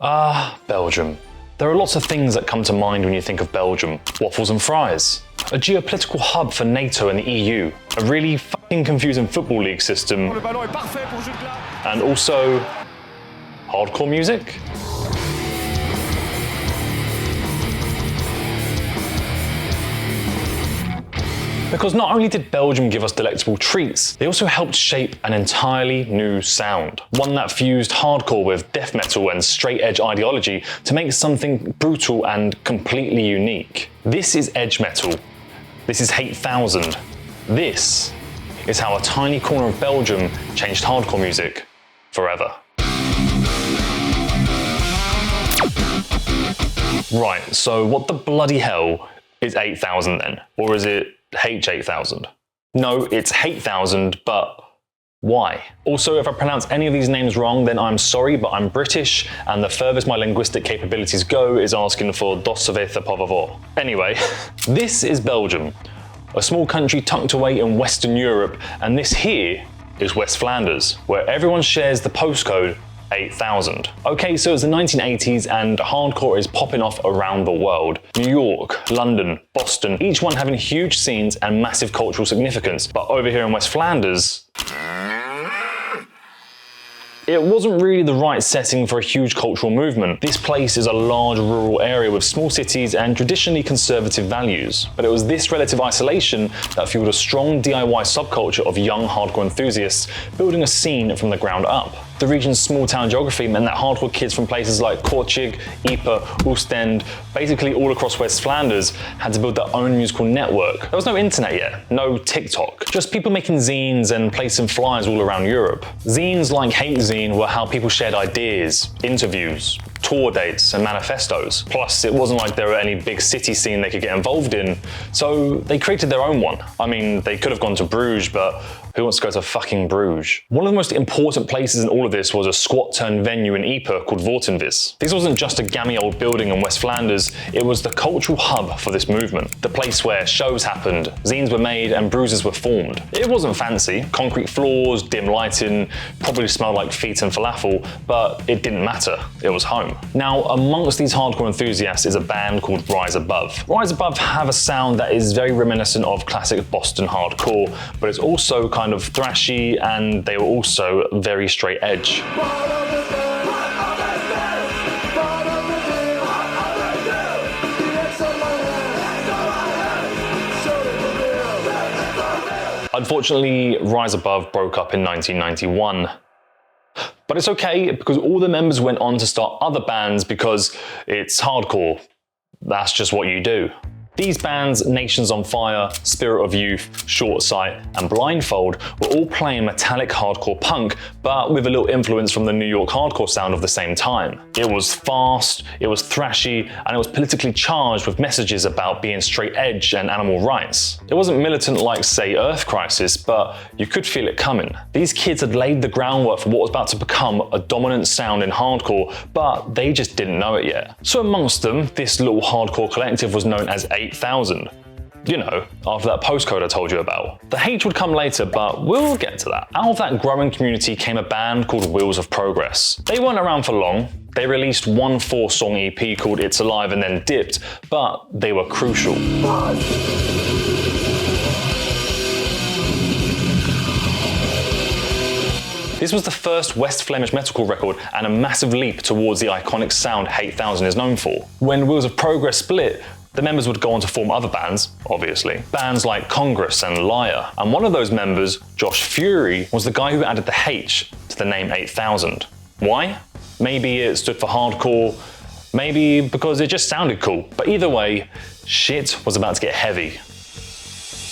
Belgium. There are lots of things that come to mind when you think of Belgium. Waffles and fries, a geopolitical hub for NATO and the EU, a really fucking confusing football league system, and also hardcore music? Because not only did Belgium give us delectable treats, they also helped shape an entirely new sound. One that fused hardcore with death metal and straight edge ideology to make something brutal and completely unique. This is edge metal. This is H8000. This is how a tiny corner of Belgium changed hardcore music forever. Right, so what the bloody hell is 8000 then? Or is it H8000? No, it's H8000, but why? Also, if I pronounce any of these names wrong, then I'm sorry, but I'm British, and the furthest my linguistic capabilities go is asking for dos cerveza por favor. Anyway, this is Belgium, a small country tucked away in Western Europe, and this here is West Flanders, where everyone shares the postcode 8000. Okay, so it's the 1980s and hardcore is popping off around the world. New York, London, Boston, each one having huge scenes and massive cultural significance. But over here in West Flanders, it wasn't really the right setting for a huge cultural movement. This place is a large rural area with small cities and traditionally conservative values. But it was this relative isolation that fueled a strong DIY subculture of young hardcore enthusiasts building a scene from the ground up. The region's small town geography meant that hardcore kids from places like Kortrijk, Ypres, Oostende, basically all across West Flanders, had to build their own musical network. There was no internet yet, no TikTok, just people making zines and placing flyers all around Europe. Zines like Hate Zine were how people shared ideas, interviews, tour dates and manifestos. Plus, it wasn't like there were any big city scene they could get involved in, so they created their own one. I mean, they could have gone to Bruges, but who wants to go to fucking Bruges? One of the most important places in all of this was a squat-turned venue in Ypres called Voortenvis. This wasn't just a gammy old building in West Flanders, it was the cultural hub for this movement. The place where shows happened, zines were made and bruises were formed. It wasn't fancy, concrete floors, dim lighting, probably smelled like feet and falafel, but it didn't matter, it was home. Now, amongst these hardcore enthusiasts is a band called Rise Above. Rise Above have a sound that is very reminiscent of classic Boston hardcore, but it's also kind of thrashy, and they were also very straight edge. Unfortunately, Rise Above broke up in 1991. But it's okay, because all the members went on to start other bands because it's hardcore. That's just what you do. These bands, Nations on Fire, Spirit of Youth, Shortsight, and Blindfold, were all playing metallic hardcore punk, but with a little influence from the New York hardcore sound of the same time. It was fast, it was thrashy, and it was politically charged with messages about being straight edge and animal rights. It wasn't militant like, say, Earth Crisis, but you could feel it coming. These kids had laid the groundwork for what was about to become a dominant sound in hardcore, but they just didn't know it yet. So amongst them, this little hardcore collective was known as 8000. You know, after that postcode I told you about. The H would come later, but we'll get to that. Out of that growing community came a band called Wheels of Progress. They weren't around for long. They released one 4-song EP called It's Alive and then dipped, but they were crucial. This was the first West Flemish metalcore record and a massive leap towards the iconic sound H8000 is known for. When Wheels of Progress split, the members would go on to form other bands, obviously. Bands like Congress and Liar. And one of those members, Josh Fury, was the guy who added the H to the name 8000. Why? Maybe it stood for hardcore, maybe because it just sounded cool. But either way, shit was about to get heavy,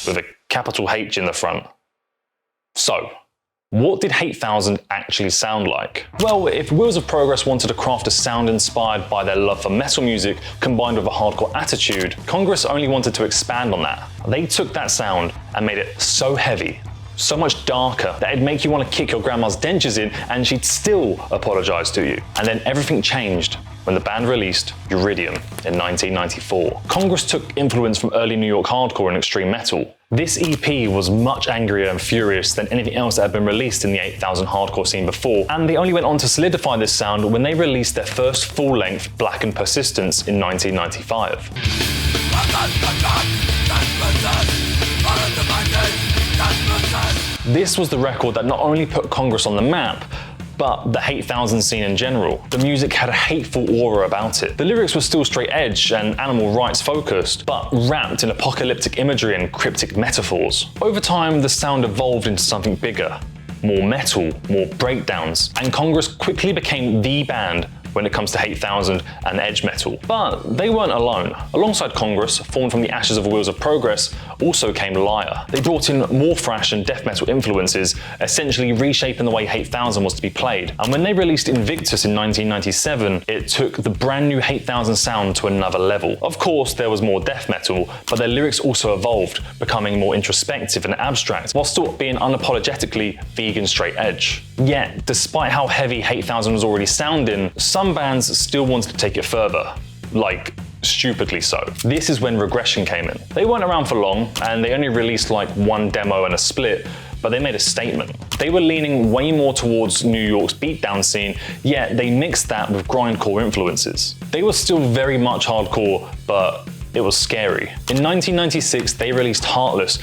with a capital H in the front. So, what did H8000 actually sound like? Well, if Wheels of Progress wanted to craft a sound inspired by their love for metal music combined with a hardcore attitude, Congress only wanted to expand on that. They took that sound and made it so heavy So much darker that it'd make you want to kick your grandma's dentures in and she'd still apologize to you. And then everything changed when the band released Uridium in 1994. Congress took influence from early New York hardcore and extreme metal. This EP was much angrier and furious than anything else that had been released in the 8000 hardcore scene before, and they only went on to solidify this sound when they released their first full-length Blackened Persistence in 1995. This was the record that not only put Congress on the map, but the 8000 scene in general. The music had a hateful aura about it. The lyrics were still straight edge and animal rights focused, but wrapped in apocalyptic imagery and cryptic metaphors. Over time, the sound evolved into something bigger. More metal, more breakdowns, and Congress quickly became the band when it comes to 8000 and edge metal. But they weren't alone. Alongside Congress, formed from the ashes of Wheels of Progress, also came Liar. They brought in more thrash and death metal influences, essentially reshaping the way 8000 was to be played. And when they released Invictus in 1997, it took the brand new 8000 sound to another level. Of course, there was more death metal, but their lyrics also evolved, becoming more introspective and abstract, while still being unapologetically vegan straight edge. Yet, despite how heavy 8000 was already sounding, some bands still wanted to take it further, like stupidly so. This is when Regression came in. They weren't around for long, and they only released like one demo and a split, but they made a statement. They were leaning way more towards New York's beatdown scene, yet they mixed that with grindcore influences. They were still very much hardcore, but it was scary. In 1996, they released Heartless.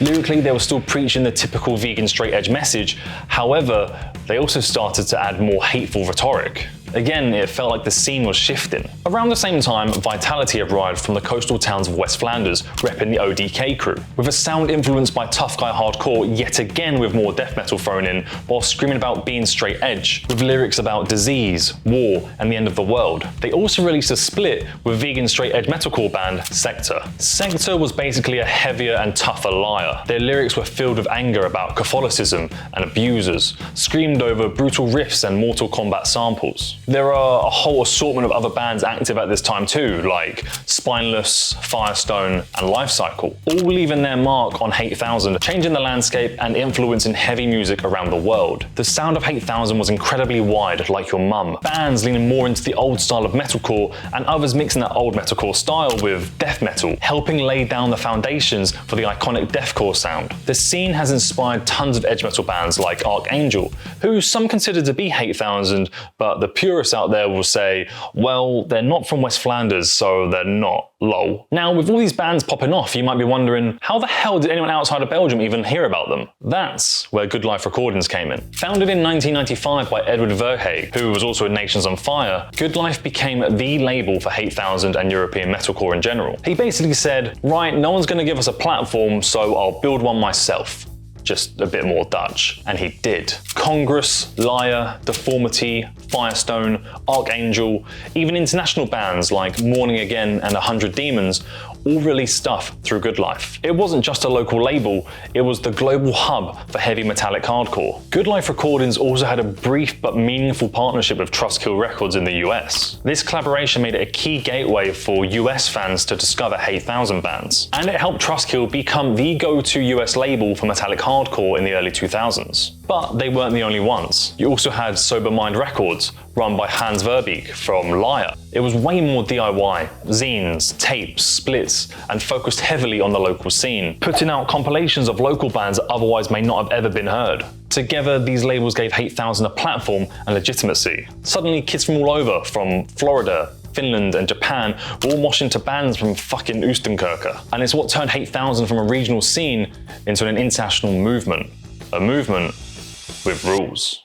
Lyrically, they were still preaching the typical vegan straight edge message. However, they also started to add more hateful rhetoric. Again, it felt like the scene was shifting. Around the same time, Vitality arrived from the coastal towns of West Flanders, repping the ODK crew, with a sound influenced by tough guy hardcore, yet again with more death metal thrown in, while screaming about being straight edge, with lyrics about disease, war, and the end of the world. They also released a split with vegan straight edge metalcore band Sektor. Sektor was basically a heavier and tougher Liar. Their lyrics were filled with anger about Catholicism and abusers, screamed over brutal riffs and Mortal Kombat samples. There are a whole assortment of other bands active at this time too, like Spineless, Firestone, and Lifecycle, all leaving their mark on 8000, changing the landscape and influencing heavy music around the world. The sound of 8000 was incredibly wide, like your mum. Bands leaning more into the old style of metalcore, and others mixing that old metalcore style with death metal, helping lay down the foundations for the iconic deathcore sound. The scene has inspired tons of edge metal bands like Arkangel, who some consider to be 8000, but the purists out there will say, well, they're not from West Flanders, so they're not. Lol. Now, with all these bands popping off, you might be wondering, how the hell did anyone outside of Belgium even hear about them? That's where Good Life Recordings came in. Founded in 1995 by Edward Verhey, who was also in Nations on Fire, Good Life became the label for 8000 and European metalcore in general. He basically said, right, no one's gonna give us a platform, so I'll build one myself. Just a bit more Dutch. And he did. Congress, Liar, Deformity, Firestone, Arkangel, even international bands like Morning Again and 100 Demons all released stuff through Good Life. It wasn't just a local label, it was the global hub for heavy metallic hardcore. Good Life Recordings also had a brief but meaningful partnership with Trustkill Records in the US. This collaboration made it a key gateway for US fans to discover 8000 bands, and it helped Trustkill become the go-to US label for metallic hardcore in the early 2000s. But they weren't the only ones. You also had Sober Mind Records, run by Hans Verbeek from Liar. It was way more DIY, zines, tapes, splits, and focused heavily on the local scene, putting out compilations of local bands that otherwise may not have ever been heard. Together, these labels gave 8000 a platform and legitimacy. Suddenly, kids from all over, from Florida, Finland, and Japan, were all moshing to bands from fucking Oostenkirke. And it's what turned 8000 from a regional scene into an international movement. A movement with rules.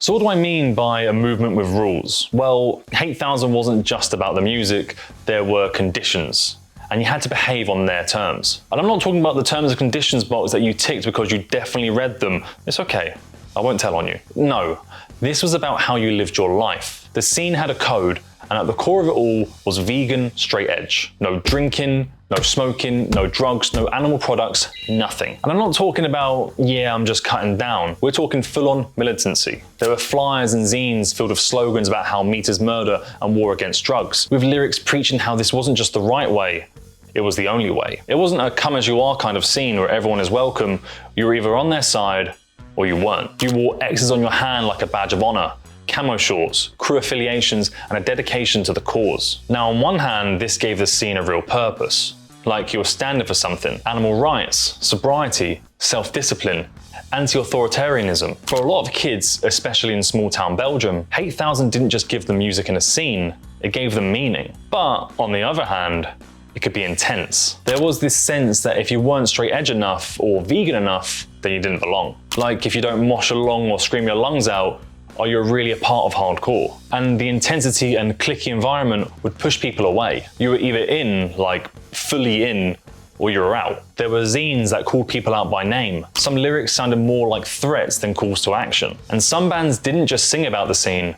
So what do I mean by a movement with rules? Well, 8000 wasn't just about the music, there were conditions, and you had to behave on their terms. And I'm not talking about the terms and conditions box that you ticked because you definitely read them. It's okay, I won't tell on you. No, this was about how you lived your life. The scene had a code, and at the core of it all was vegan straight edge. No drinking, No smoking, no drugs, no animal products, nothing. And I'm not talking about, yeah, I'm just cutting down. We're talking full-on militancy. There were flyers and zines filled with slogans about how meat is murder and war against drugs, with lyrics preaching how this wasn't just the right way, it was the only way. It wasn't a come as you are kind of scene where everyone is welcome. You were either on their side or you weren't. You wore X's on your hand like a badge of honor, camo shorts, crew affiliations, and a dedication to the cause. Now, on one hand, this gave the scene a real purpose. Like you were standing for something: animal rights, sobriety, self-discipline, anti-authoritarianism. For a lot of kids, especially in small-town Belgium, H8000 didn't just give them music and a scene, it gave them meaning. But on the other hand, it could be intense. There was this sense that if you weren't straight edge enough or vegan enough, then you didn't belong. Like if you don't mosh along or scream your lungs out, are you really a part of hardcore? And the intensity and cliquey environment would push people away. You were either in, like fully in, or you were out. There were zines that called people out by name. Some lyrics sounded more like threats than calls to action. And some bands didn't just sing about the scene,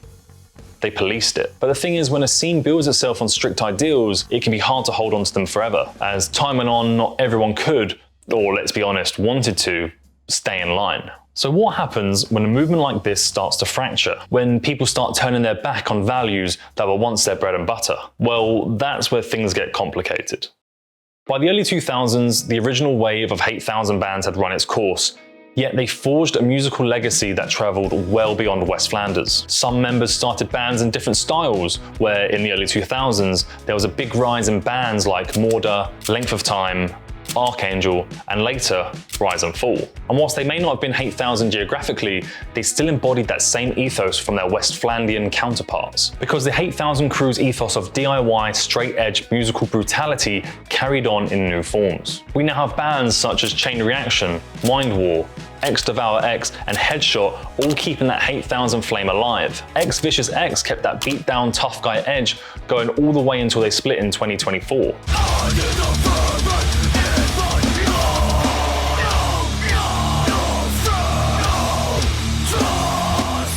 they policed it. But the thing is, when a scene builds itself on strict ideals, it can be hard to hold on to them forever. As time went on, not everyone could, or let's be honest, wanted to, stay in line. So what happens when a movement like this starts to fracture? When people start turning their back on values that were once their bread and butter? Well, that's where things get complicated. By the early 2000s, the original wave of H8000 bands had run its course, yet they forged a musical legacy that traveled well beyond West Flanders. Some members started bands in different styles, where in the early 2000s, there was a big rise in bands like Morda, Length of Time, Arkangel, and later, Rise and Fall. And whilst they may not have been H8000 geographically, they still embodied that same ethos from their West Flandrian counterparts. Because the H8000 crew's ethos of DIY, straight-edge musical brutality carried on in new forms. We now have bands such as Chain Reaction, Mindwar, xDevourx, and Headshot all keeping that H8000 flame alive. xViciousx kept that beat-down tough guy edge going all the way until they split in 2024.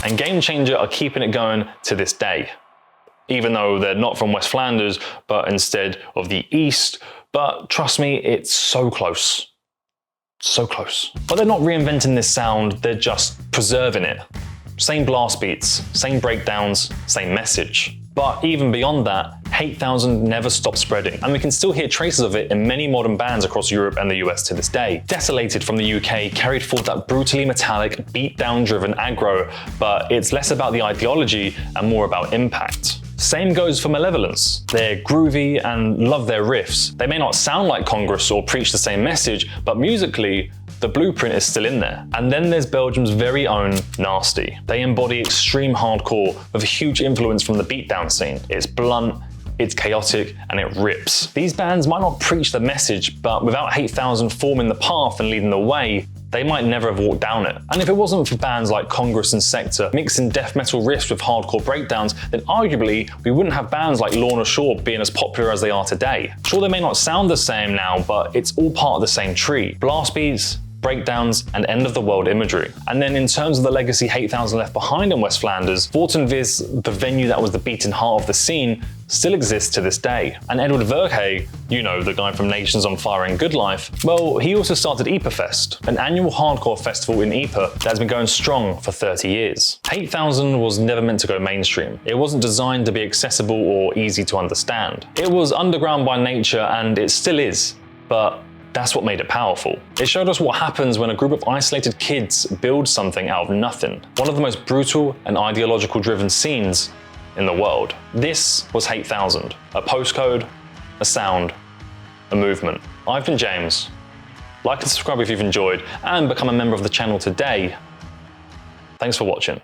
And Game Changer are keeping it going to this day, even though they're not from West Flanders, but instead of the East. But trust me, it's so close. So close. But they're not reinventing this sound, they're just preserving it. Same blast beats, same breakdowns, same message. But even beyond that, H8000 never stopped spreading, and we can still hear traces of it in many modern bands across Europe and the US to this day. Desolated from the UK carried forth that brutally metallic, beat-down-driven aggro, but it's less about the ideology and more about impact. Same goes for Malevolence. They're groovy and love their riffs. They may not sound like Congress or preach the same message, but musically, the blueprint is still in there. And then there's Belgium's very own Nasty. They embody extreme hardcore with a huge influence from the beatdown scene. It's blunt, it's chaotic, and it rips. These bands might not preach the message, but without H8000 forming the path and leading the way, they might never have walked down it. And if it wasn't for bands like Congress and Sektor mixing death metal riffs with hardcore breakdowns, then arguably we wouldn't have bands like Lorna Shore being as popular as they are today. Sure, they may not sound the same now, but it's all part of the same tree. Blast beats, breakdowns, and end-of-the-world imagery. And then in terms of the legacy H8000 left behind in West Flanders, Viz, the venue that was the beating heart of the scene, still exists to this day. And Edward Verhey, you know, the guy from Nations on Fire and Good Life, well, he also started Ypres Fest, an annual hardcore festival in Ypres that has been going strong for 30 years. H8000 was never meant to go mainstream. It wasn't designed to be accessible or easy to understand. It was underground by nature, and it still is, but that's what made it powerful. It showed us what happens when a group of isolated kids build something out of nothing. One of the most brutal and ideological driven scenes in the world. This was H8000, a postcode, a sound, a movement. I've been James. Like and subscribe if you've enjoyed, and become a member of the channel today. Thanks for watching.